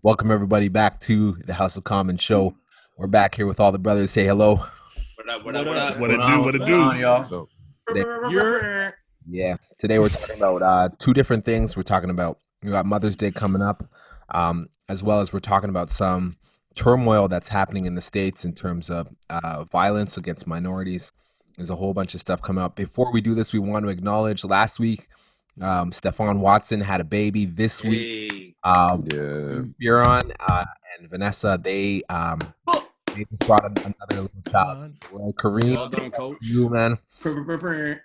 Welcome everybody back to the House of Common show. We're back here with all the brothers. Say hello. What up? What up? What up? What it do? What it do? y'all? So Today, You're today we're talking about two different things. We're talking about we got Mother's Day coming up, as well as we're talking about some turmoil that's happening in the States in terms of violence against minorities. There's a whole bunch of stuff coming up. Before we do this, we want to acknowledge last week Stephon Watson had a baby. This week, hey. yeah, Huron and Vanessa, they just brought another little child. Well, Kareem, Well done, coach. you man. Sure.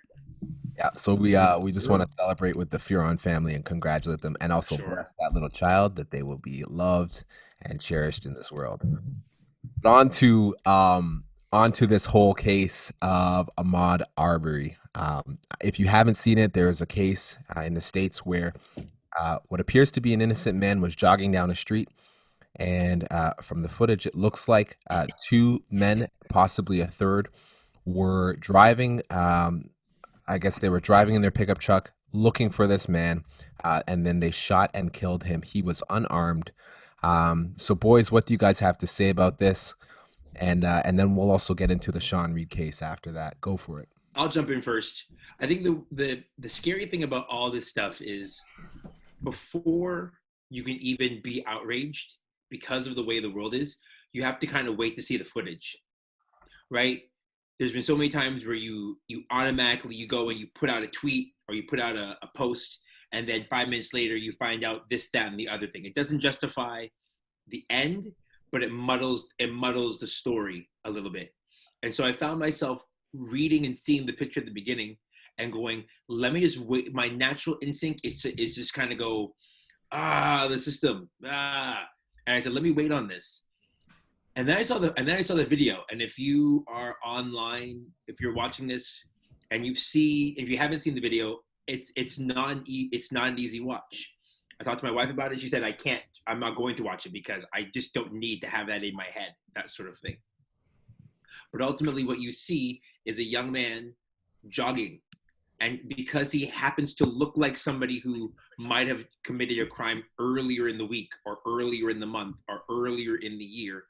Yeah, so we just want to celebrate with the Furon family and congratulate them, and also bless that little child that they will be loved and cherished in this world. But on to this whole case of Ahmaud Arbery. If you haven't seen it, there's a case in the States where what appears to be an innocent man was jogging down a street, and from the footage, it looks like two men, possibly a third, were driving. I guess they were driving in their pickup truck looking for this man, and then they shot and killed him. He was unarmed. So, boys, what do you guys have to say about this? And then we'll also get into the Sean Reed case after that. Go for it. I'll jump in first. I think the scary thing about all this stuff is before you can even be outraged because of the way the world is, you have to kind of wait to see the footage, right? There's been so many times where you automatically you go and you put out a tweet or you put out a post, and then 5 minutes later you find out this, that, and the other thing. It doesn't justify the end, but it muddles the story a little bit. And so I found myself reading and seeing the picture at the beginning and going, let me just wait. My natural instinct is just kind of go, the system, And I said, let me wait on this. And then I saw the video. And if you are online, if you're watching this and if you haven't seen the video, it's not an easy watch. I talked to my wife about it. She said, I'm not going to watch it because I just don't need to have that in my head, that sort of thing. But ultimately what you see is a young man jogging. And because he happens to look like somebody who might have committed a crime earlier in the week or earlier in the month or earlier in the year,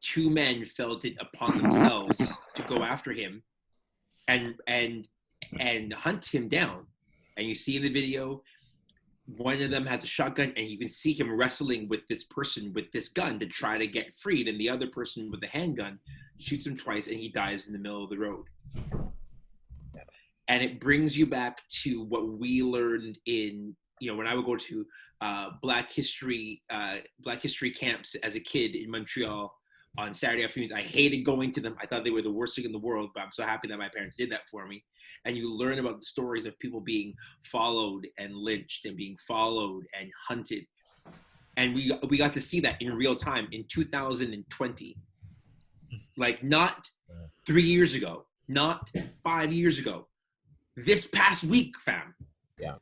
two men felt it upon themselves to go after him and hunt him down. And you see in the video, one of them has a shotgun, and you can see him wrestling with this person with this gun to try to get freed. And the other person with the handgun shoots him twice, and he dies in the middle of the road. And it brings you back to what we learned in, when I would go to Black history camps as a kid in Montreal on Saturday afternoons. I hated going to them. I thought they were the worst thing in the world, but I'm so happy that my parents did that for me. And you learn about the stories of people being followed and lynched and being followed and hunted. And we got to see that in real time in 2020. Like not 3 years ago, not 5 years ago. This past week, fam. Yeah.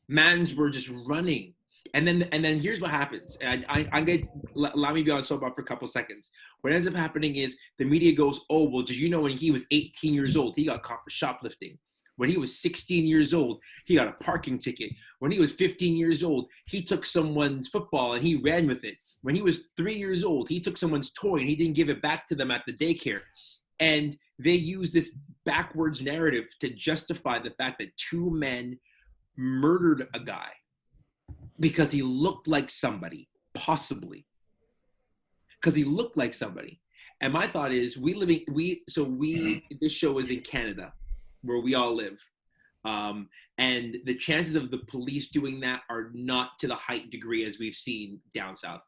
Mans were just running. And then here's what happens. And I'm going to allow me to be on soapbox for a couple seconds. What ends up happening is the media goes, oh, well, did you know when he was 18 years old, he got caught for shoplifting? When he was 16 years old, he got a parking ticket. When he was 15 years old, he took someone's football and he ran with it. When he was 3 years old, he took someone's toy and he didn't give it back to them at the daycare. And they use this backwards narrative to justify the fact that two men murdered a guy because he looked like somebody, possibly. Because he looked like somebody. And my thought is, this show is in Canada, where we all live. And the chances of the police doing that are not to the height degree as we've seen down south.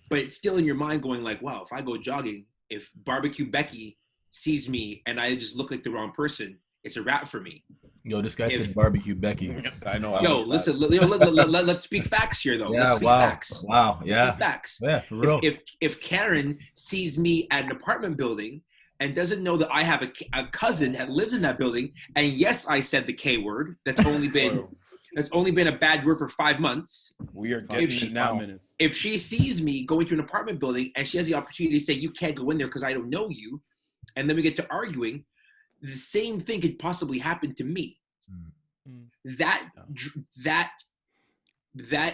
But it's still in your mind going like, wow, if I go jogging, if Barbecue Becky sees me and I just look like the wrong person, it's a wrap for me. Yo, this guy said Barbecue Becky. I know. Yo, listen, let's speak facts here, though. Yeah, let's speak wow. facts. Wow, yeah. Let's speak facts. Yeah, for real. If Karen sees me at an apartment building and doesn't know that I have a cousin that lives in that building, and yes, I said the K word, that's only been a bad word for 5 months. We are getting it now. If she sees me going to an apartment building and she has the opportunity to say, you can't go in there because I don't know you, and then we get to arguing, the same thing could possibly happen to me. That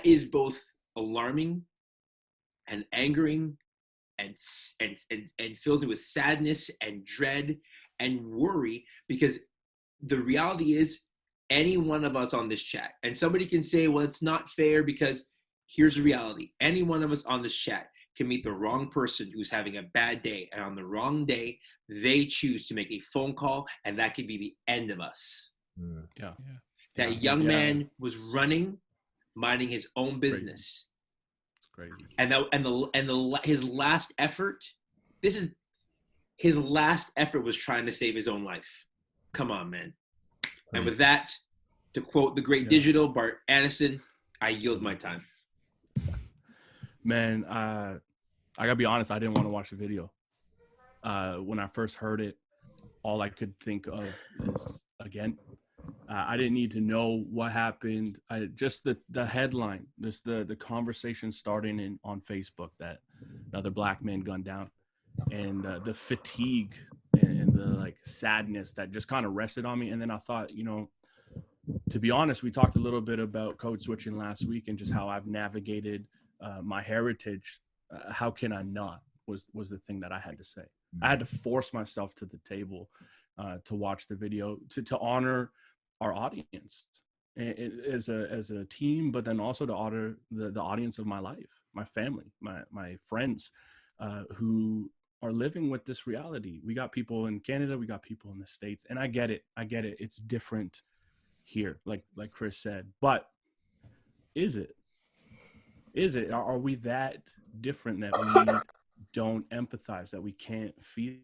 is both alarming and angering and fills it with sadness and dread and worry, because the reality is any one of us on this chat, and somebody can say, well, it's not fair, because here's the reality. Any one of us on this chat can meet the wrong person who's having a bad day, and on the wrong day, they choose to make a phone call, and that could be the end of us. Yeah. That young man was running, minding his own business. It's crazy. And his last effort, his last effort was trying to save his own life. Come on, man. And with that, to quote the great digital Bart Anderson, I yield my time. Man, I gotta be honest, I didn't want to watch the video. When I first heard it, all I could think of is, again, I didn't need to know what happened. Just the headline, just the conversation starting on Facebook that another black man gunned down, and the fatigue and the like sadness that just kind of rested on me. And then I thought, to be honest, we talked a little bit about code switching last week and just how I've navigated my heritage. How can I not was the thing that I had to say. I had to force myself to the table to watch the video, to honor our audience as a team, but then also to honor the audience of my life, my family, my friends who are living with this reality. We got people in Canada, we got people in the States, and I get it. It's different here, like Chris said, but is it? Are we that different that we don't empathize, that we can't feel,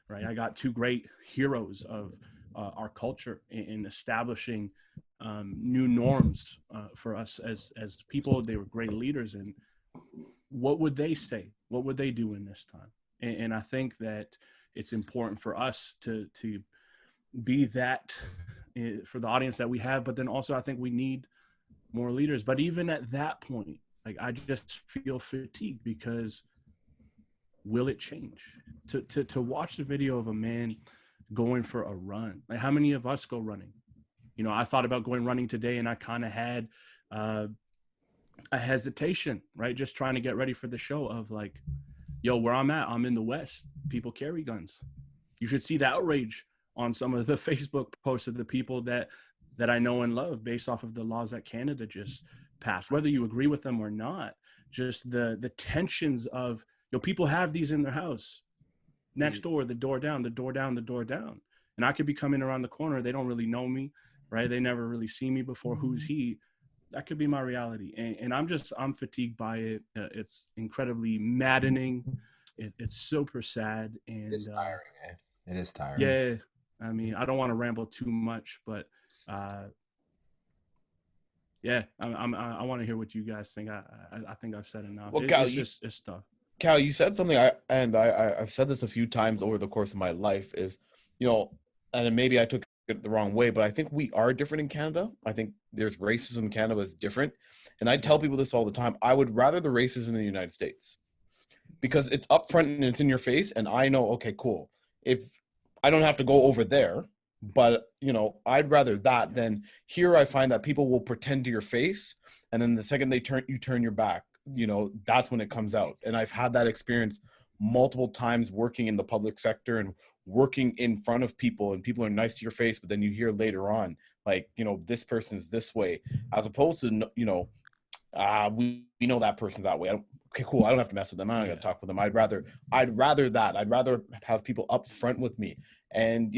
right? I got two great heroes of our culture in establishing new norms for us as people. They were great leaders, and what would they say? What would they do in this time? And I think that it's important for us to be that for the audience that we have, but then also I think we need more leaders. But even at that point, like, I just feel fatigued, because will it change? To watch the video of a man going for a run, like, how many of us go running? I thought about going running today, and I kind of had a hesitation, right? Just trying to get ready for the show of like, yo, where I'm at, I'm in the West. People carry guns. You should see the outrage on some of the Facebook posts of the people that I know and love based off of the laws that Canada just passed, whether you agree with them or not. Just the tensions of, people have these in their house next door, the door down, the door down, the door down. And I could be coming around the corner. They don't really know me, right? They never really see me before. Who's he? That could be my reality. And I'm fatigued by it. It's incredibly maddening. It's super sad. And it's tiring, man. It is tiring. Yeah. I mean, I don't want to ramble too much, but yeah, I want to hear what you guys think. I think I've said enough. Well, Cal, it's tough. Cal, you said something, I've said this a few times over the course of my life, is, and maybe I took it the wrong way, but I think we are different in Canada. I think there's racism in Canada is different. And I tell people this all the time. I would rather the racism in the United States, because it's upfront and it's in your face. And I know, okay, cool. If I don't have to go over there, but, I'd rather that than here. I find that people will pretend to your face, and then the second you turn your back, that's when it comes out. And I've had that experience multiple times working in the public sector and working in front of people, and people are nice to your face, but then you hear later on, like, this person's this way, as opposed to, we know that person's that way. Okay, cool. I don't have to mess with them. I don't got to talk with them. I'd rather that. I'd rather have people up front with me. And,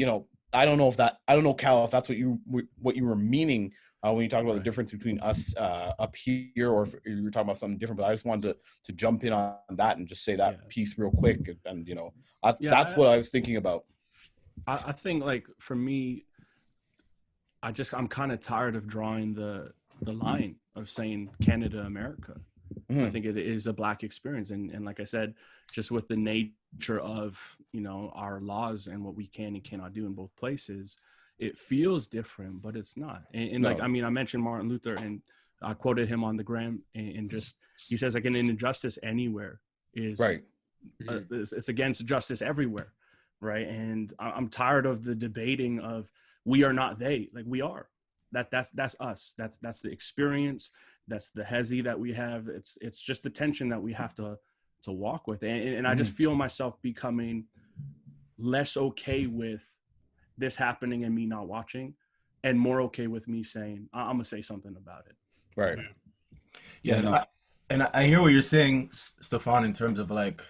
I don't know, Cal, if that's what you were meaning when you talk about the difference between us up here, or if you were talking about something different. But I just wanted to jump in on that and just say that piece real quick. And, that's what I was thinking about. I think, like, for me, I'm kind of tired of drawing the line of saying Canada, America. Mm-hmm. I think it is a Black experience. And like I said, just with the nature of, our laws and what we can and cannot do in both places, it feels different, but it's not. And no. Like, I mean, I mentioned Martin Luther, and I quoted him on the gram, and just, he says, like, an injustice anywhere is right. It's against justice everywhere. Right. And I'm tired of the debating of we are not they, like we are. That's us. That's the experience. that's the hezzy that we have. It's just the tension that we have to walk with, and I just feel myself becoming less okay with this happening and me not watching, and more okay with me saying I'm gonna say something about it. Right. Yeah, and I hear what you're saying, Stefan, in terms of like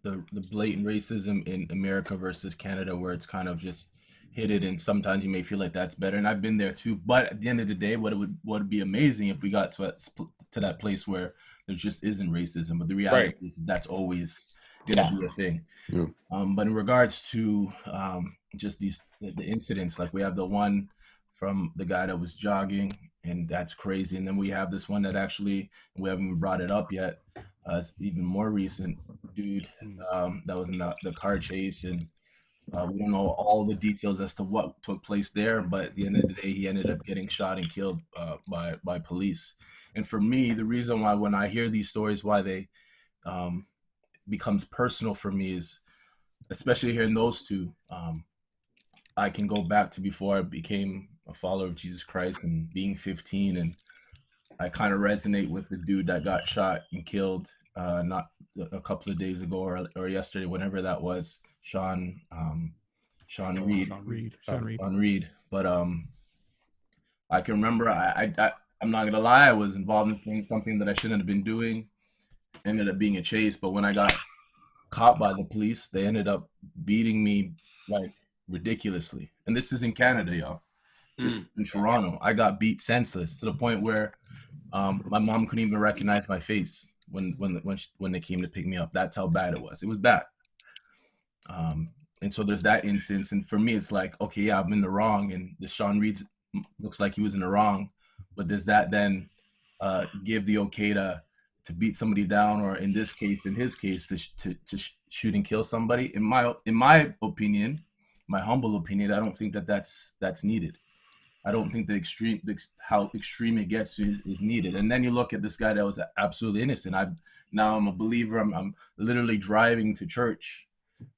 the blatant racism in America versus Canada, where it's kind of just hit it, and sometimes you may feel like that's better. And I've been there too. But at the end of the day, what would be amazing if we got to that place where there just isn't racism. But the reality is that's always gonna be a thing. Yeah. But in regards to just the incidents, like we have the one from the guy that was jogging, and that's crazy. And then we have this one that actually, we haven't even brought it up yet, it's even more recent dude that was in the car chase, and we don't know all the details as to what took place there, but at the end of the day, he ended up getting shot and killed by police. And for me, the reason why when I hear these stories, why they becomes personal for me is, especially hearing those two, I can go back to before I became a follower of Jesus Christ and being 15, and I kind of resonate with the dude that got shot and killed not a couple of days ago or yesterday, whenever that was, Sean Reed. But I can remember I'm not gonna lie, I was involved in something that I shouldn't have been doing. Ended up being a chase, but when I got caught by the police, they ended up beating me like ridiculously. And this is in Canada, y'all. This is in Toronto. I got beat senseless to the point where my mom couldn't even recognize my face when they came to pick me up. That's how bad it was. It was bad. And so there's that instance. And for me, it's like, okay, yeah, I'm in the wrong, and this Sean Reed looks like he was in the wrong. But does that then give the okay to beat somebody down, or in his case, to shoot and kill somebody? In my opinion, my humble opinion, I don't think that's needed. I don't think how extreme it gets is needed. And then you look at this guy that was absolutely innocent. I'm a believer. I'm literally driving to church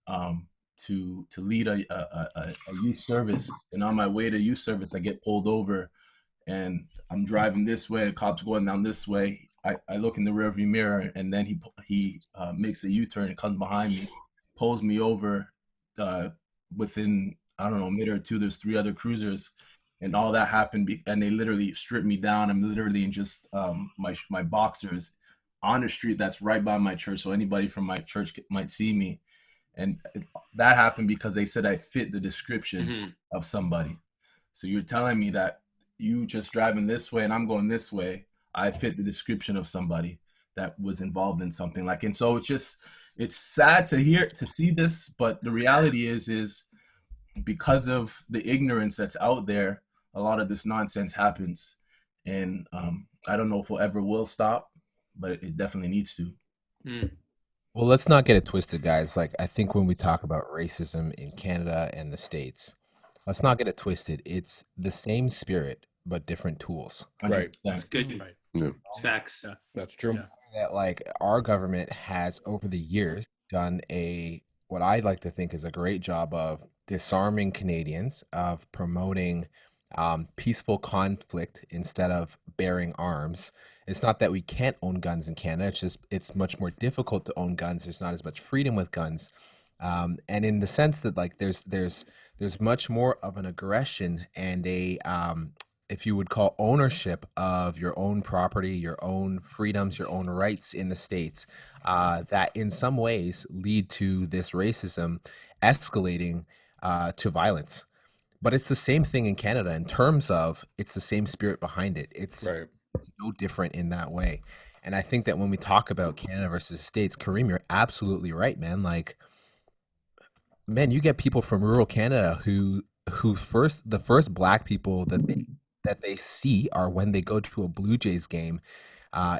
to lead a youth service, and on my way to youth service, I get pulled over, and I'm driving this way. The cop's going down this way. I look in the rearview mirror, and then he makes a U-turn and comes behind me, pulls me over. Within, I don't know, a minute or two, there's 3 other cruisers, and all that happened, and they literally stripped me down. I'm literally in just my boxers on the street that's right by my church, so anybody from my church might see me. And that happened because they said I fit the description of somebody. So you're telling me that you just driving this way and I'm going this way, I fit the description of somebody that was involved in something like. And so it's sad to see this, but the reality is because of the ignorance that's out there, a lot of this nonsense happens. And I don't know if it ever will stop, but it definitely needs to. Well, let's not get it twisted, guys. Like, I think when we talk about racism in Canada and the States, let's not get it twisted. It's the same spirit, but different tools. Right. That's good. Right. Yeah. Facts. Yeah. That's true. Yeah. That, like, our government has over the years done what I'd like to think is a great job of disarming Canadians, of promoting peaceful conflict instead of bearing arms. It's not that we can't own guns in Canada. It's just it's much more difficult to own guns. There's not as much freedom with guns, and in the sense that like there's much more of an aggression and if you would call ownership of your own property, your own freedoms, your own rights in the States, that in some ways lead to this racism escalating to violence. But it's the same thing in Canada in terms of it's the same spirit behind it. It's no different in that way. And I think that when we talk about Canada versus States, Kareem, you're absolutely right, man. Like, man, you get people from rural Canada who the first Black people that they see are when they go to a Blue Jays game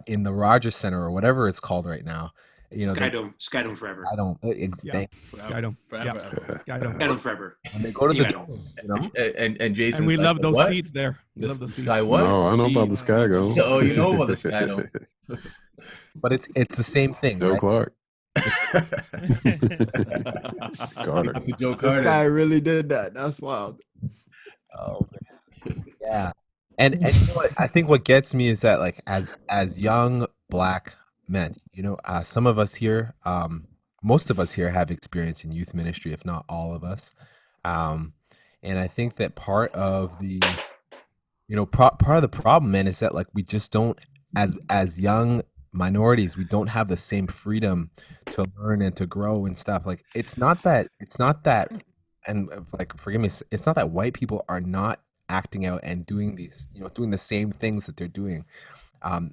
in the Rogers Center or whatever it's called right now. You know, Skydome forever. Skydome Forever. When they go to And Jason, and we like, love those what? seats there. We love those seats. Sky what? No, I know about the Sky Go. Oh, you know about the Sky Go. But it's the same thing. Joe Right? Clark. Carter. That's a Joe This Carter. guy really did that. That's wild. Oh, man. Yeah. And you know what? I think what gets me is that like as young black men, some of us here, most of us here have experience in youth ministry, if not all of us. And I think that part of the part of the problem, man, is that like we just don't, as young minorities, we don't have the same freedom to learn and to grow and stuff. Like it's not that, and like forgive me, it's not that white people are not acting out and doing doing the same things that they're doing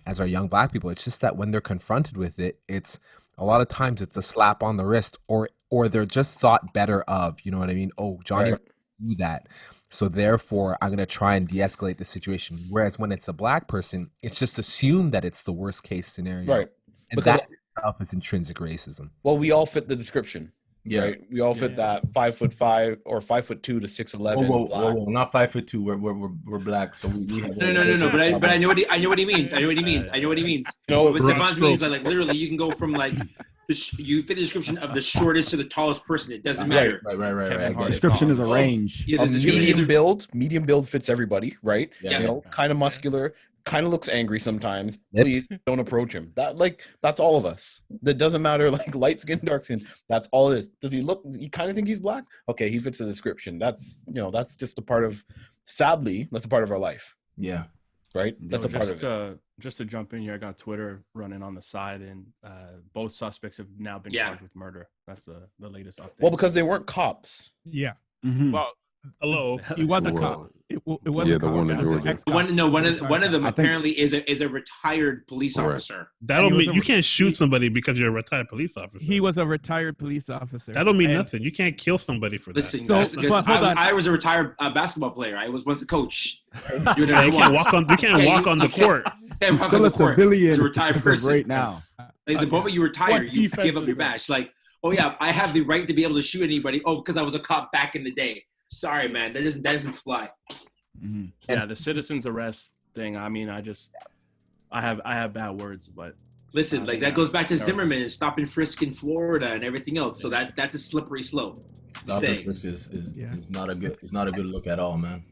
as our young black people. It's just that when they're confronted with it, it's a lot of times it's a slap on the wrist, or they're just thought better of. You know what I mean? Oh, Johnny do that, so therefore I'm going to try and de-escalate the situation. Whereas when it's a black person, it's just assumed that it's the worst case scenario, right? And because that itself is intrinsic racism. Well, we all fit the description. Yeah, right? We all fit that 5'5" or 5'2" to 6'11". Whoa, not 5'2". We're black, so we have no. But I know what he means. I know what he means. No, what Stefan's means is like literally you can go from like you fit the description of the shortest to the tallest person. It doesn't matter. Right. Description is a range. Yeah, medium build fits everybody, right? Yeah. Kind of muscular. Kind of looks angry sometimes. Please don't approach him. That's all of us. That doesn't matter. Like light skin, dark skin. That's all it is. Does he look? You kind of think he's black? Okay, he fits the description. That's that's just a part of. Sadly, that's a part of our life. Yeah. Right. That's a part of it. Just to jump in here, I got Twitter running on the side, and both suspects have now been charged with murder. That's the latest update. Well, because they weren't cops. Yeah. Mm-hmm. Well, hello. He was a cop. It was a cop. One in Georgia. One of them apparently is a retired police officer. That don't mean you can't shoot somebody because you're a retired police officer. He was a retired police officer. That don't mean nothing. You can't kill somebody for that. Listen, I was a retired basketball player. I was once a coach. You can't walk on the court. He's still a civilian. A retired person right now. Like the moment you retire, you give up your badge. Like, oh yeah, I have the right to be able to shoot anybody. Oh, because I was a cop back in the day. Sorry, man, that doesn't fly. Mm-hmm. Yeah, the citizen's arrest thing. I mean, I have bad words, but listen, like that goes back to Zimmerman and stop and frisk in Florida and everything else. So that's a slippery slope. Stop and frisk is not a good look at all, man.